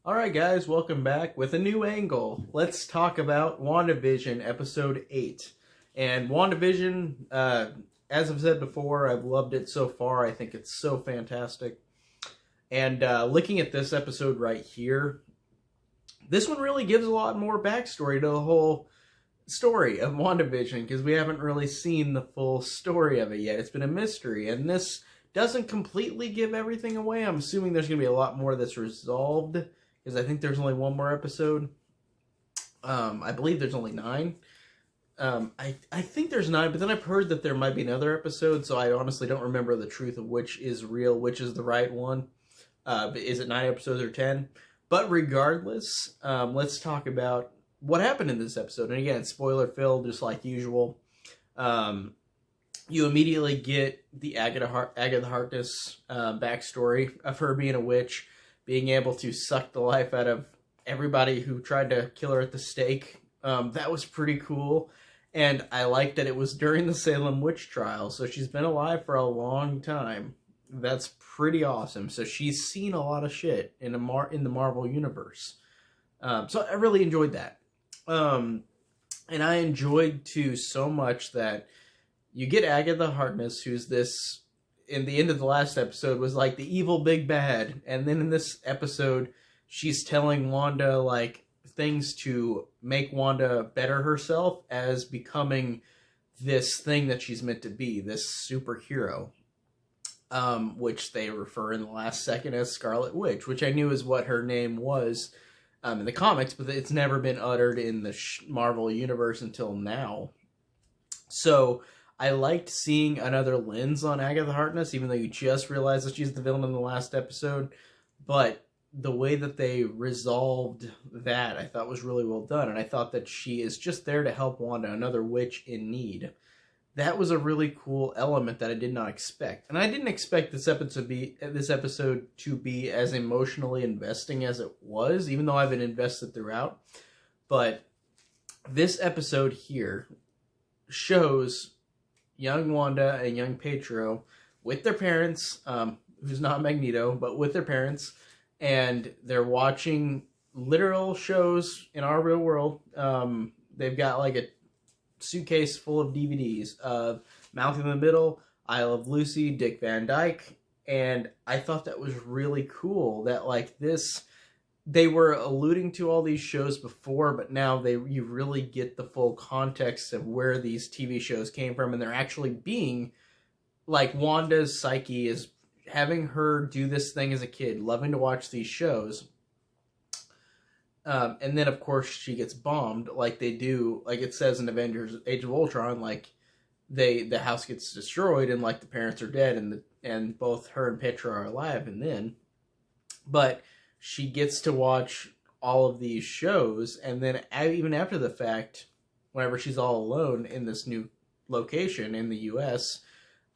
Alright guys, welcome back with a new angle. Let's talk about WandaVision episode 8. And WandaVision, as I've said before, I've loved it so far. I think it's so fantastic. And looking at this episode right here, this one really gives a lot more backstory to the whole story of WandaVision, because we haven't really seen the full story of it yet. It's been a mystery, and this doesn't completely give everything away. I'm assuming there's going to be a lot more that's resolved, because I think there's only one more episode. I believe there's only 9. I think there's 9, but then I've heard that there might be another episode, so I honestly don't remember the truth of which is real, which is the right one. Is it 9 episodes or 10? But regardless, let's talk about what happened in this episode. And again, spoiler filled, just like usual. You immediately get the Agatha Harkness backstory of her being a witch, being able to suck the life out of everybody who tried to kill her at the stake. That was pretty cool. And I like that it was during the Salem witch trial, so she's been alive for a long time. That's pretty awesome. So she's seen a lot of shit in the Marvel universe. So I really enjoyed that. And I enjoyed, too, so much that you get Agatha Harkness, who's this, in the end of the last episode, was like the evil big bad. And then in this episode, she's telling Wanda, like, things to make Wanda better herself as becoming this thing that she's meant to be, this superhero. Which they refer in the last second as Scarlet Witch, which I knew is what her name was in the comics, but it's never been uttered in the Marvel universe until now. So I liked seeing another lens on Agatha Harkness, even though you just realized that she's the villain in the last episode. But the way that they resolved that, I thought was really well done. And I thought that she is just there to help Wanda, another witch in need. That was a really cool element that I did not expect. And I didn't expect this episode to be as emotionally investing as it was, even though I've been invested throughout. But this episode here shows young Wanda and young Pietro with their parents, who's not Magneto, but with their parents, and they're watching literal shows in our real world. They've got like a suitcase full of DVDs of Malcolm in the Middle, I Love Lucy, Dick Van Dyke, and I thought that was really cool that like this, they were alluding to all these shows before, but now you really get the full context of where these TV shows came from, and they're actually being, like, Wanda's psyche is having her do this thing as a kid, loving to watch these shows. And then, of course, she gets bombed, like they do, like it says in Avengers Age of Ultron, like, the house gets destroyed, and, like, the parents are dead, and both her and Petra are alive, and then, but she gets to watch all of these shows, and then even after the fact, whenever she's all alone in this new location in the U.S.,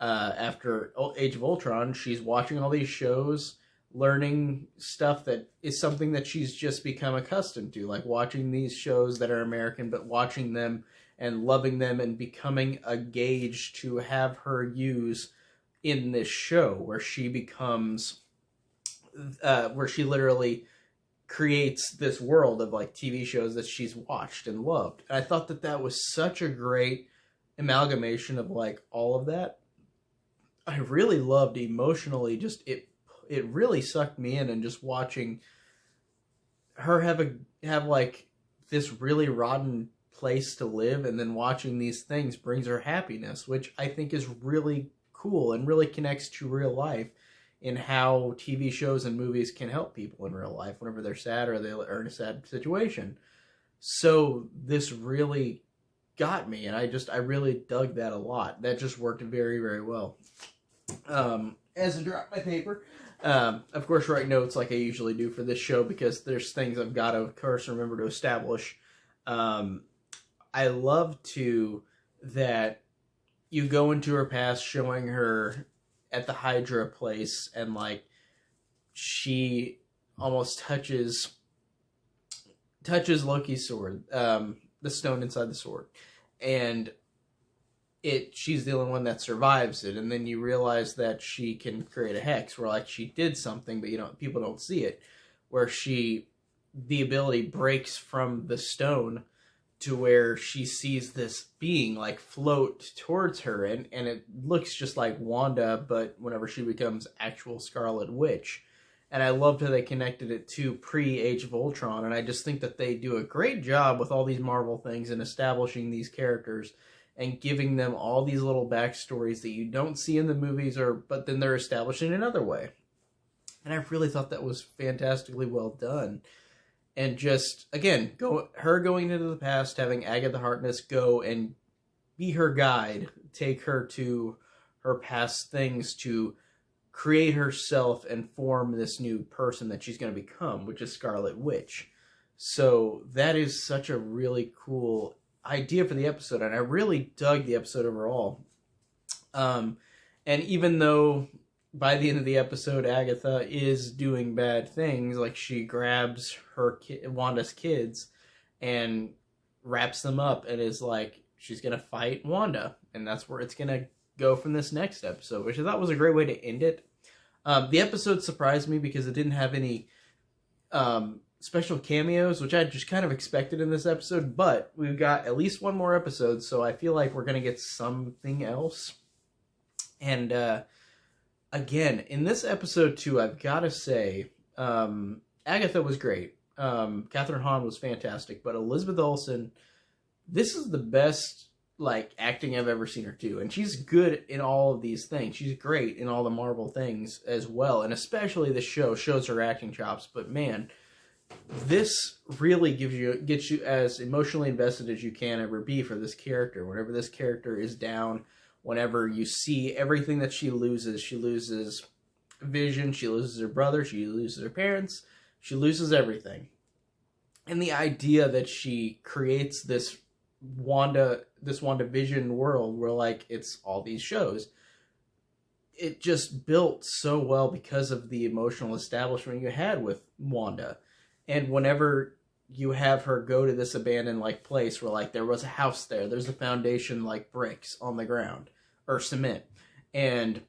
after Age of Ultron, she's watching all these shows, learning stuff that is something that she's just become accustomed to, like watching these shows that are American, but watching them and loving them and becoming a gauge to have her use in this show where she becomes, where she literally creates this world of like TV shows that she's watched and loved. And I thought that that was such a great amalgamation of like all of that. I really loved emotionally, just it really sucked me in, and just watching her have like this really rotten place to live, and then watching these things brings her happiness, which I think is really cool and really connects to real life in how TV shows and movies can help people in real life whenever they're sad or they're in a sad situation. So this really got me, and I really dug that a lot. That just worked very, very well. As I drop my paper, of course, write notes like I usually do for this show, because there's things I've got to, of course, remember to establish. I love, too, that you go into her past showing her at the Hydra place, and, like, she almost touches Loki's sword, the stone inside the sword, and she's the only one that survives it, and then you realize that she can create a hex where, like, she did something, but people don't see it, where she the ability breaks from the stone to where she sees this being like float towards her, and it looks just like Wanda, but whenever she becomes actual Scarlet Witch. And I loved how they connected it to pre-Age of Ultron, and I just think that they do a great job with all these Marvel things and establishing these characters and giving them all these little backstories that you don't see in the movies, but then they're established in another way. And I really thought that was fantastically well done. And just, again, her going into the past, having Agatha Harkness go and be her guide, take her to her past things to create herself and form this new person that she's going to become, which is Scarlet Witch. So that is such a really cool idea for the episode, and I really dug the episode overall. And even though by the end of the episode, Agatha is doing bad things, like she grabs Wanda's kids and wraps them up and is like, she's going to fight Wanda. And that's where it's going to go from this next episode, which I thought was a great way to end it. The episode surprised me because it didn't have any special cameos, which I just kind of expected in this episode, but we've got at least one more episode, so I feel like we're going to get something else. And, again, in this episode, too, I've got to say, Agatha was great. Catherine Hahn was fantastic. But Elizabeth Olsen, this is the best, like, acting I've ever seen her do. And she's good in all of these things. She's great in all the Marvel things as well. And especially the show shows her acting chops. But, man, this really gets you as emotionally invested as you can ever be for this character. Whenever this character is down, whenever you see everything that she loses Vision, she loses her brother, she loses her parents, she loses everything. And the idea that she creates this WandaVision world where, like, it's all these shows, it just built so well because of the emotional establishment you had with Wanda. And whenever you have her go to this abandoned, like, place where, like, there was a house there, there's a foundation, like, bricks on the ground, or cement, and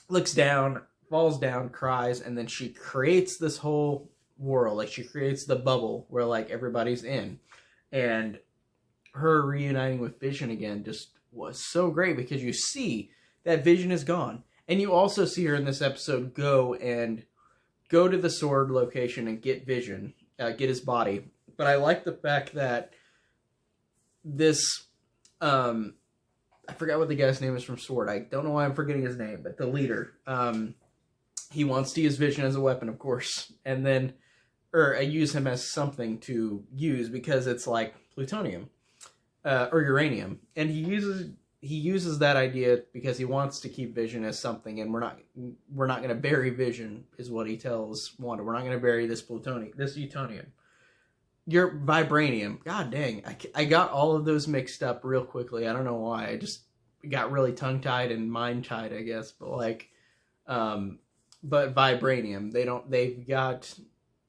looks down, falls down, cries, and then she creates this whole world. Like, she creates the bubble where, like, everybody's in. And her reuniting with Vision again just was so great because you see that Vision is gone. And you also see her in this episode go to the sword location and get Vision, get his body. But I like the fact that this, I forgot what the guy's name is from Sword. I don't know why I'm forgetting his name, but the leader, he wants to use Vision as a weapon, of course. And then, or I use him as something to use because it's like plutonium, or uranium. And he uses that idea because he wants to keep Vision as something, and we're not going to bury Vision, is what he tells Wanda. We're not going to bury this plutonium. Your vibranium. God dang. I got all of those mixed up real quickly. I don't know why. I just got really tongue-tied and mind-tied, I guess. But, like, but vibranium. They've got,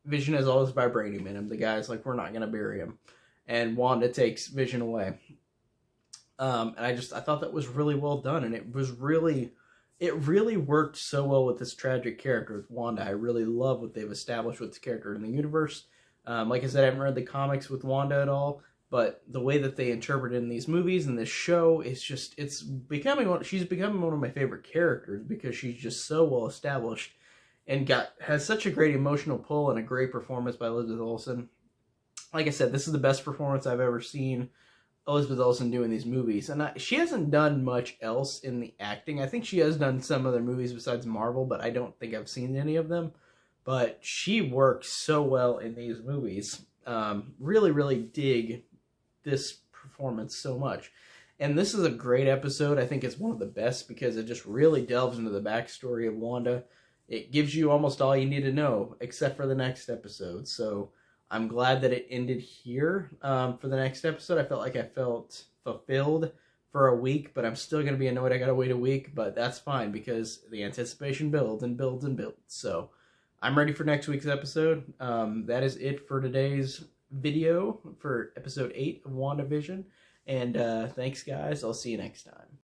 Vision has all this vibranium in him. The guy's like, we're not going to bury him. And Wanda takes Vision away. And I thought that was really well done. And it really worked so well with this tragic character with Wanda. I really love what they've established with this character in the universe. Like I said, I haven't read the comics with Wanda at all, but the way that they interpret it in these movies and this show is just, she's becoming one of my favorite characters because she's just so well established and has such a great emotional pull and a great performance by Elizabeth Olsen. Like I said, this is the best performance I've ever seen Elizabeth Olsen do in these movies. And she hasn't done much else in the acting. I think she has done some other movies besides Marvel, but I don't think I've seen any of them. But she works so well in these movies. Really, really dig this performance so much. And this is a great episode. I think it's one of the best because it just really delves into the backstory of Wanda. It gives you almost all you need to know, except for the next episode. So I'm glad that it ended here for the next episode. I felt fulfilled for a week, but I'm still going to be annoyed I got to wait a week. But that's fine because the anticipation builds and builds and builds. So I'm ready for next week's episode. That is it for today's video for episode 8 of WandaVision. And thanks, guys. I'll see you next time.